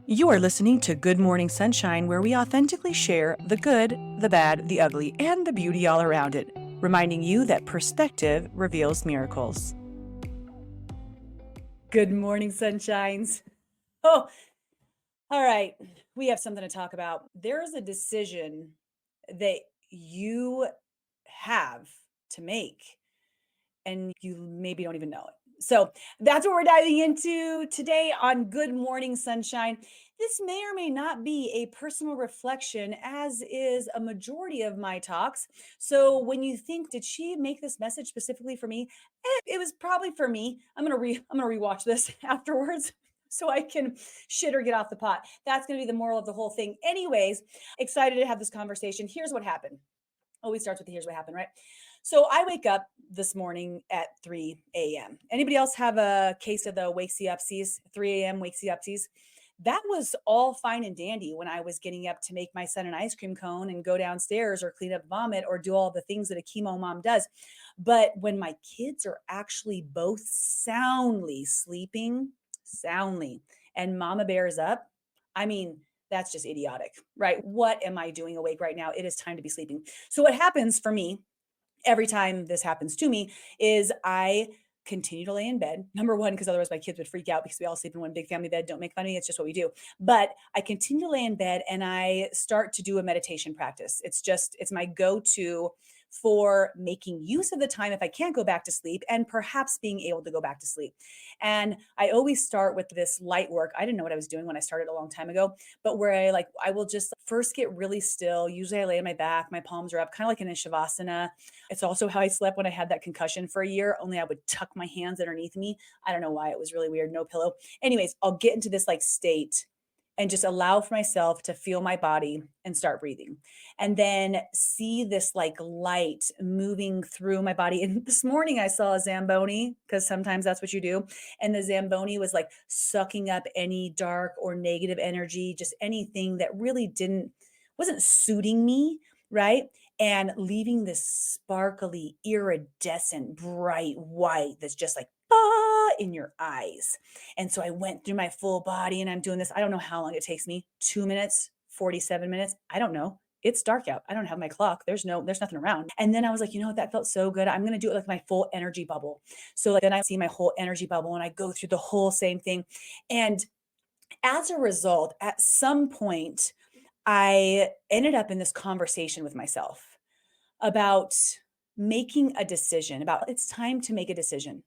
You are listening to Good Morning Sunshine, where we authentically share the good, the bad, the ugly, and the beauty all around it, reminding you that perspective reveals miracles. Good morning, sunshines. Oh, all right. We have something to talk about. There's a decision that you have to make, and you maybe don't even know it. So that's what we're diving into today on Good Morning Sunshine. This may or may not be a personal reflection, as is a majority of my talks. So when you think, did she make this message specifically for me? It was probably for me. I'm gonna rewatch this afterwards. So I can shit or get off the pot. That's going to be the moral of the whole thing. Anyways, excited to have this conversation. Here's what happened. Always starts with the here's what happened, right? So I wake up this morning at 3 a.m. Anybody else have a case of the wakesy upsies, 3 a.m. wakesy upsies? That was all fine and dandy when I was getting up to make my son an ice cream cone and go downstairs or clean up vomit or do all the things that a chemo mom does. But when my kids are actually both soundly sleeping, soundly, and mama bears up, I mean, that's just idiotic, right? What am I doing awake right now? It is time to be sleeping. So, what happens for me every time this happens to me is I continue to lay in bed. Number one, because otherwise my kids would freak out because we all sleep in one big family bed. Don't make fun of me. It's just what we do. But I continue to lay in bed and I start to do a meditation practice. It's my go to for making use of the time if I can't go back to sleep and perhaps being able to go back to sleep. And I always start with this light work. I didn't know what I was doing when I started a long time ago, but where I will just first get really still. Usually I lay on my back, my palms are up, kind of like in a shavasana. It's also how I slept when I had that concussion for a year, only I would tuck my hands underneath me. I don't know why. It was really weird. No pillow. Anyways, I'll get into this like state and just allow for myself to feel my body and start breathing. And then see this like light moving through my body. And this morning I saw a Zamboni because sometimes that's what you do. And the Zamboni was like sucking up any dark or negative energy, just anything that really wasn't suiting me, right? And leaving this sparkly, iridescent, bright white that's just like in your eyes. And so I went through my full body and I'm doing this. I don't know how long it takes me 2 minutes, 47 minutes. I don't know. It's dark out. I don't have my clock. There's nothing around. And then I was like, you know what? That felt so good. I'm going to do it like my full energy bubble. So like then I see my whole energy bubble and I go through the whole same thing. And as a result, at some point, I ended up in this conversation with myself about making a decision, about it's time to make a decision.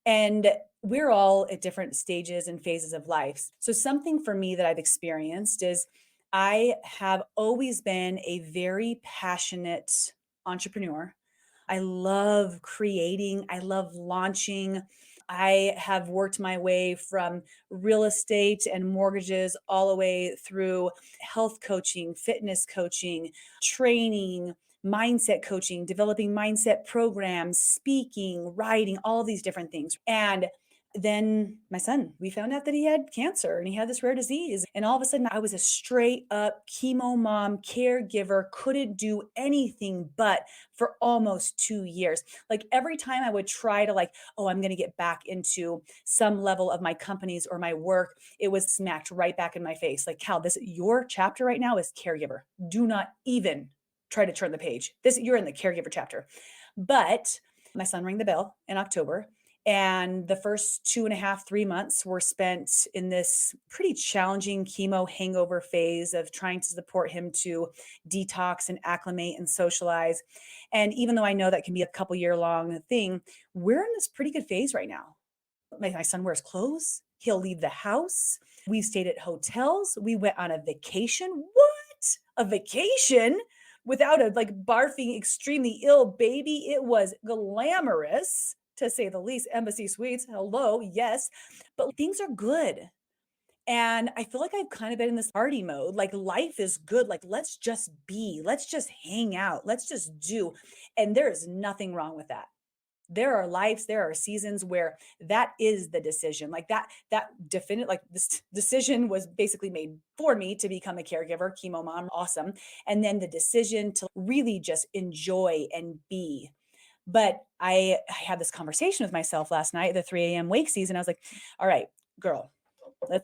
And we're all at different stages and phases of life. So, something for me that I've experienced is I have always been a very passionate entrepreneur. I love creating, I love launching. I have worked my way from real estate and mortgages all the way through health coaching, fitness coaching, training, mindset coaching, developing mindset programs, speaking, writing, all these different things. And then my son, we found out that he had cancer and he had this rare disease. And all of a sudden, I was a straight up chemo mom, caregiver, couldn't do anything but for almost 2 years. Like every time I would try to, like, oh, I'm going to get back into some level of my companies or my work, it was smacked right back in my face. Like, Cal, your chapter right now is caregiver. Do not even try to turn the page. You're in the caregiver chapter. But my son rang the bell in October. And the first 2.5, 3 months were spent in this pretty challenging chemo hangover phase of trying to support him to detox and acclimate and socialize. And even though I know that can be a couple year long thing, we're in this pretty good phase right now. My son wears clothes. He'll leave the house. We stayed at hotels. We went on a vacation. What? A vacation? Without a like barfing, extremely ill baby. It was glamorous to say the least. Embassy Suites, hello, yes. But things are good. And I feel like I've kind of been in this party mode. Like life is good. Like let's just be, let's just hang out, let's just do. And there is nothing wrong with that. There are seasons where that is the decision. Like that definite, like this decision was basically made for me to become a caregiver, chemo mom, awesome. And then the decision to really just enjoy and be. But I had this conversation with myself last night, the 3 a.m. wake season. I was like, all right, girl,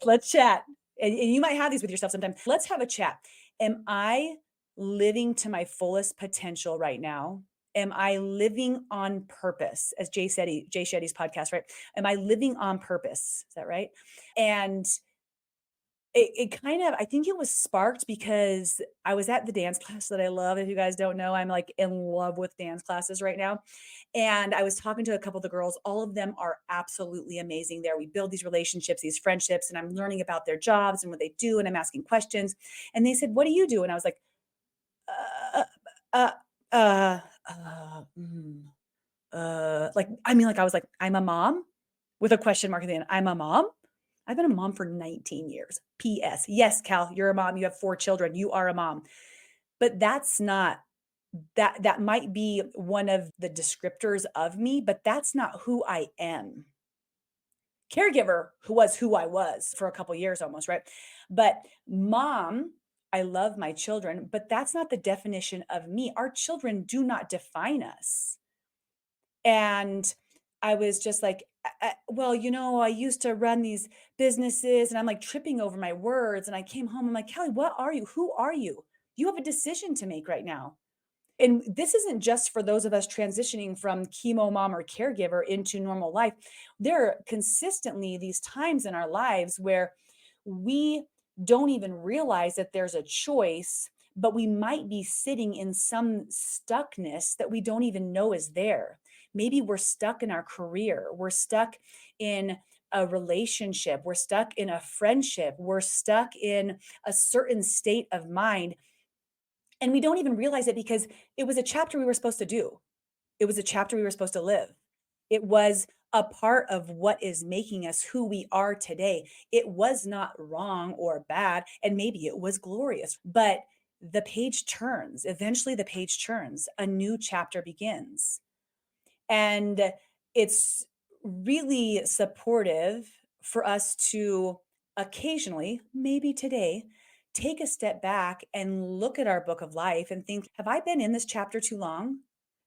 let's chat. and you might have these with yourself sometimes. Let's have a chat. Am I living to my fullest potential right now? Am I living on purpose? As Jay Shetty's podcast, right? Am I living on purpose? Is that right? And it kind of, I think it was sparked because I was at the dance class that I love. If you guys don't know, I'm like in love with dance classes right now. And I was talking to a couple of the girls. All of them are absolutely amazing there. We build these relationships, these friendships, and I'm learning about their jobs and what they do. And I'm asking questions. And they said, "What do you do?" And I was like, uh, uh, uh, uh, mm, like, I mean, like, I was like, "I'm a mom," with a question mark at the end. "I'm a mom? I've been a mom for 19 years. PS. Yes, Cal, you're a mom. You have 4 children. You are a mom." But that's not that might be one of the descriptors of me, but that's not who I am. Caregiver, who was who I was for a couple years almost, right? But mom, I love my children, but that's not the definition of me. Our children do not define us. And I was just like, well, I used to run these businesses and I'm like tripping over my words. And I came home, I'm like, Kelly, what are you? Who are you? You have a decision to make right now. And this isn't just for those of us transitioning from chemo mom or caregiver into normal life. There are consistently these times in our lives where we don't even realize that there's a choice, but we might be sitting in some stuckness that we don't even know is there. Maybe we're stuck in our career, we're stuck in a relationship, we're stuck in a friendship, we're stuck in a certain state of mind and we don't even realize it because it was a chapter we were supposed to do. It was a chapter we were supposed to live. It was a part of what is making us who we are today. It was not wrong or bad, and maybe it was glorious, but the page turns. Eventually, the page turns. A new chapter begins. And it's really supportive for us to occasionally, maybe today, take a step back and look at our book of life and think, have I been in this chapter too long?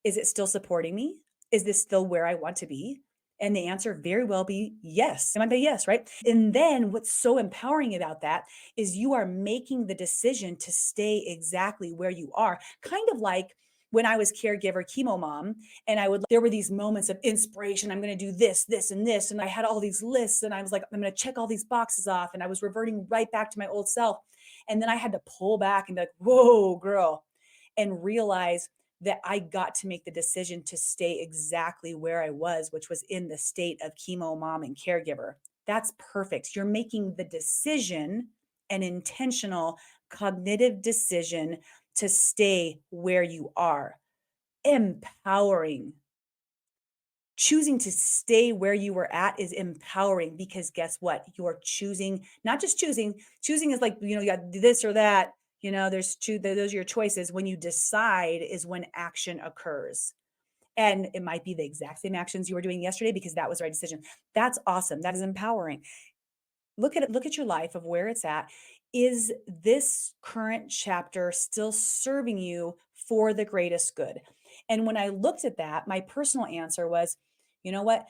Is it still supporting me? Is this still where I want to be? And the answer very well be yes. It might be yes, right? And then what's so empowering about that is you are making the decision to stay exactly where you are. Kind of like when I was caregiver, chemo mom, and there were these moments of inspiration. I'm going to do this, this, and this. And I had all these lists, and I was like, I'm going to check all these boxes off. And I was reverting right back to my old self. And then I had to pull back and be like, whoa, girl, and realize that I got to make the decision to stay exactly where I was, which was in the state of chemo mom and caregiver. That's perfect. You're making the decision, an intentional cognitive decision to stay where you are. Empowering. Choosing to stay where you were at is empowering because guess what? You're choosing, not just choosing is like, you got this or that, those are your choices. When you decide is when action occurs. And it might be the exact same actions you were doing yesterday because that was the right decision. That's awesome. That is empowering. Look at your life of where it's at. Is this current chapter still serving you for the greatest good? And when I looked at that, my personal answer was, you know what?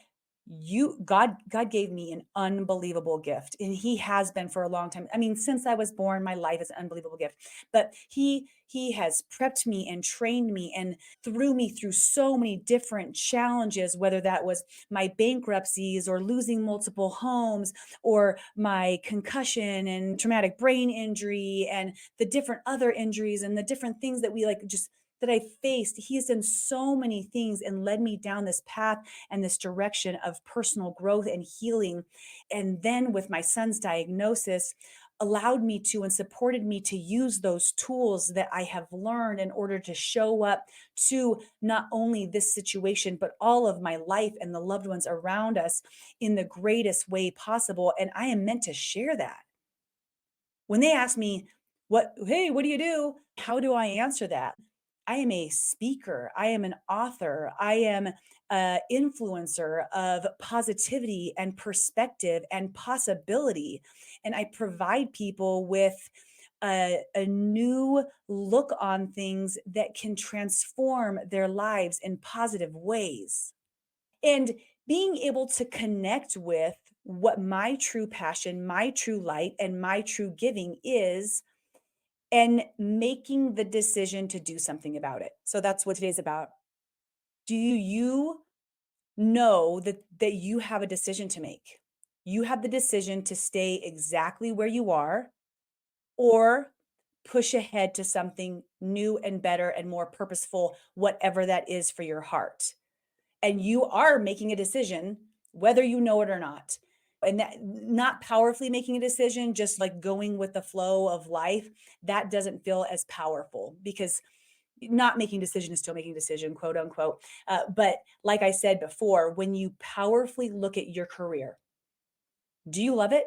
God gave me an unbelievable gift, and he has been for a long time. I mean, since I was born, my life is an unbelievable gift. But he has prepped me and trained me and threw me through so many different challenges, whether that was my bankruptcies or losing multiple homes or my concussion and traumatic brain injury and the different other injuries and the different things that we like just that I faced. He has done so many things and led me down this path and this direction of personal growth and healing. And then with my son's diagnosis, allowed me to and supported me to use those tools that I have learned in order to show up to not only this situation, but all of my life and the loved ones around us in the greatest way possible. And I am meant to share that. When they ask me, hey, what do you do? How do I answer that? I am a speaker. I am an author. I am an influencer of positivity and perspective and possibility. And I provide people with a new look on things that can transform their lives in positive ways. And being able to connect with what my true passion, my true light, and my true giving is, and making the decision to do something about it. So that's what today's about. Do you know that you have a decision to make? You have the decision to stay exactly where you are or push ahead to something new and better and more purposeful, whatever that is for your heart. And you are making a decision whether you know it or not. And that, not powerfully making a decision, just like going with the flow of life, that doesn't feel as powerful, because not making decision is still making decision, quote unquote. But like I said before, when you powerfully look at your career, do you love it?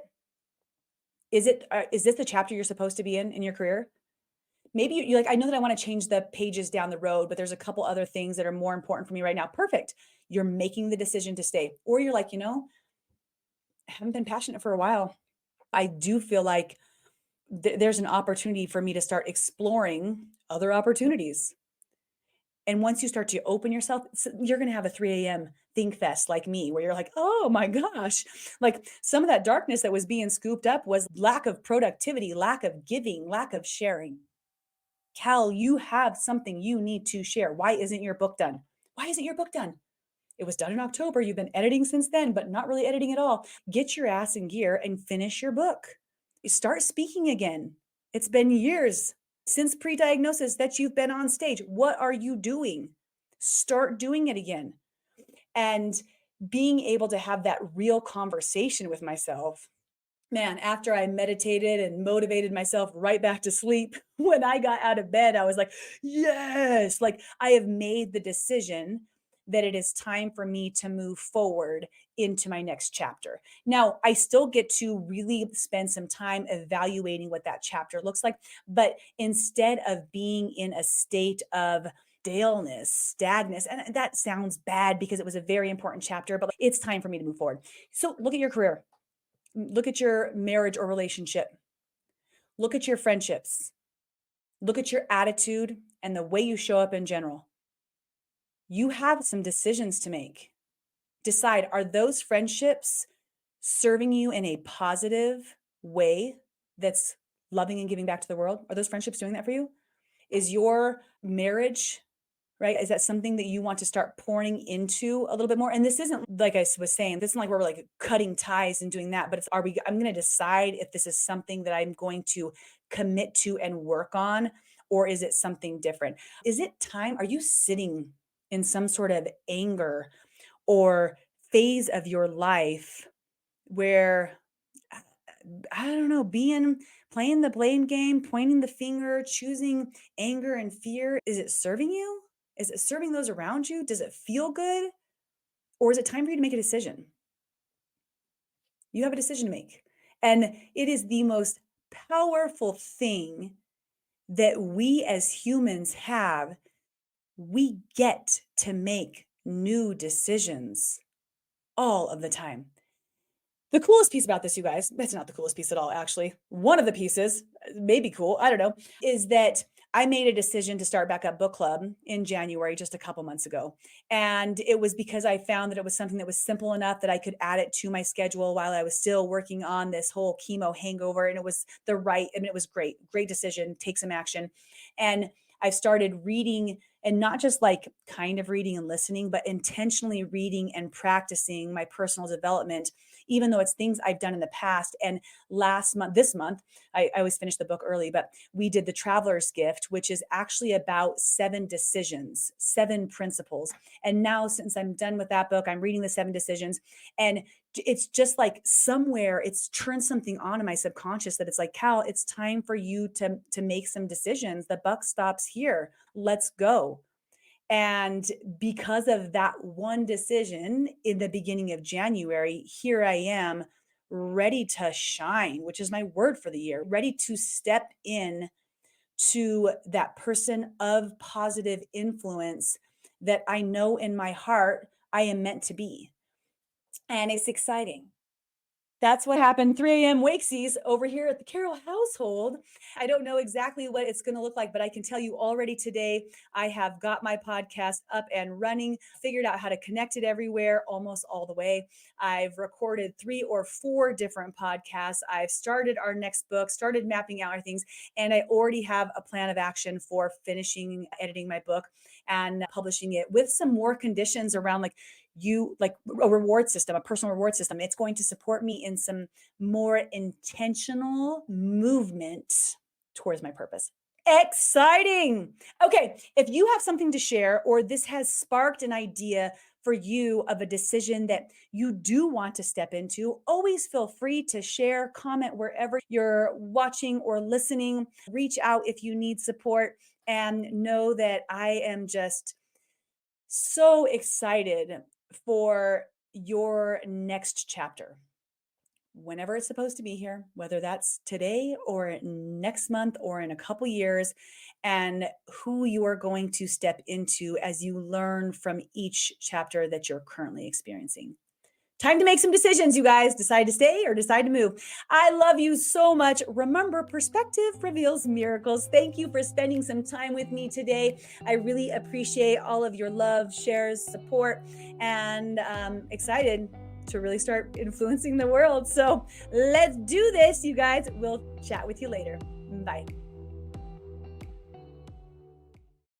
Is this the chapter you're supposed to be in your career? Maybe you're like, I know that I want to change the pages down the road, but there's a couple other things that are more important for me right now. Perfect. You're making the decision to stay. Or you're like, I haven't been passionate for a while. I do feel like there's an opportunity for me to start exploring other opportunities. And once you start to open yourself, you're going to have a 3 a.m. think fest like me, where you're like, oh my gosh, like some of that darkness that was being scooped up was lack of productivity, lack of giving, lack of sharing. Cal, you have something you need to share. Why isn't your book done? Why isn't your book done? It was done in October. You've been editing since then, but not really editing at all. Get your ass in gear and finish your book. Start speaking again. It's been years since pre diagnosis that you've been on stage. What are you doing? Start doing it again. And being able to have that real conversation with myself, man, after I meditated and motivated myself right back to sleep, when I got out of bed, I was like, yes, like I have made the decision that it is time for me to move forward into my next chapter. Now, I still get to really spend some time evaluating what that chapter looks like, but instead of being in a state of stagness, and that sounds bad because it was a very important chapter, but it's time for me to move forward. So look at your career. Look at your marriage or relationship. Look at your friendships. Look at your attitude and the way you show up in general. You have some decisions to make. Decide, are those friendships serving you in a positive way that's loving and giving back to the world? Are those friendships doing that for you? Is your marriage, right? Is that something that you want to start pouring into a little bit more? And this isn't, like I was saying, this isn't like we're like cutting ties and doing that, but I'm going to decide if this is something that I'm going to commit to and work on, or is it something different? Is it time? Are you sitting in some sort of anger or phase of your life where, uh, I don't know, playing the blame game, pointing the finger, choosing anger and fear? Is it serving you? Is it serving those around you? Does it feel good? Or is it time for you to make a decision? You have a decision to make. And it is the most powerful thing that we as humans have. We get to make new decisions all of the time. The coolest piece about this, you guys, that's not the coolest piece at all, actually. One of the pieces, maybe cool, I don't know, is that I made a decision to start back up book club in January just a couple months ago. And it was because I found that it was something that was simple enough that I could add it to my schedule while I was still working on this whole chemo hangover. And it was it was great, great decision, take some action. And I started reading, and not just like kind of reading and listening, but intentionally reading and practicing my personal development, even though it's things I've done in the past. And this month, I always finish the book early, but we did the Traveler's Gift, which is actually about 7 decisions, 7 principles. And now, since I'm done with that book, I'm reading the 7 decisions. And it's just like somewhere it's turned something on in my subconscious that it's like, Cal, it's time for you to make some decisions. The buck stops here. Let's go. And because of that one decision in the beginning of January, here I am ready to shine, which is my word for the year, ready to step in to that person of positive influence that I know in my heart I am meant to be. And it's exciting. That's what happened 3 a.m. wakesies over here at the Carroll household. I don't know exactly what it's going to look like, but I can tell you already today, I have got my podcast up and running, figured out how to connect it everywhere, almost all the way. I've recorded 3 or 4 different podcasts. I've started our next book, started mapping out our things, and I already have a plan of action for finishing editing my book and publishing it with some more conditions around like a reward system, a personal reward system. It's going to support me in some more intentional movement towards my purpose. Exciting. Okay, if you have something to share or this has sparked an idea for you of a decision that you do want to step into, always feel free to share, comment wherever you're watching or listening. Reach out if you need support, and know that I am just so excited for your next chapter. Whenever it's supposed to be here, whether that's today or next month or in a couple years, and who you are going to step into as you learn from each chapter that you're currently experiencing. Time to make some decisions, you guys. Decide to stay or decide to move. I love you so much. Remember, perspective reveals miracles. Thank you for spending some time with me today. I really appreciate all of your love, shares, support, and excited to really start influencing the world. So let's do this, you guys. We'll chat with you later. Bye.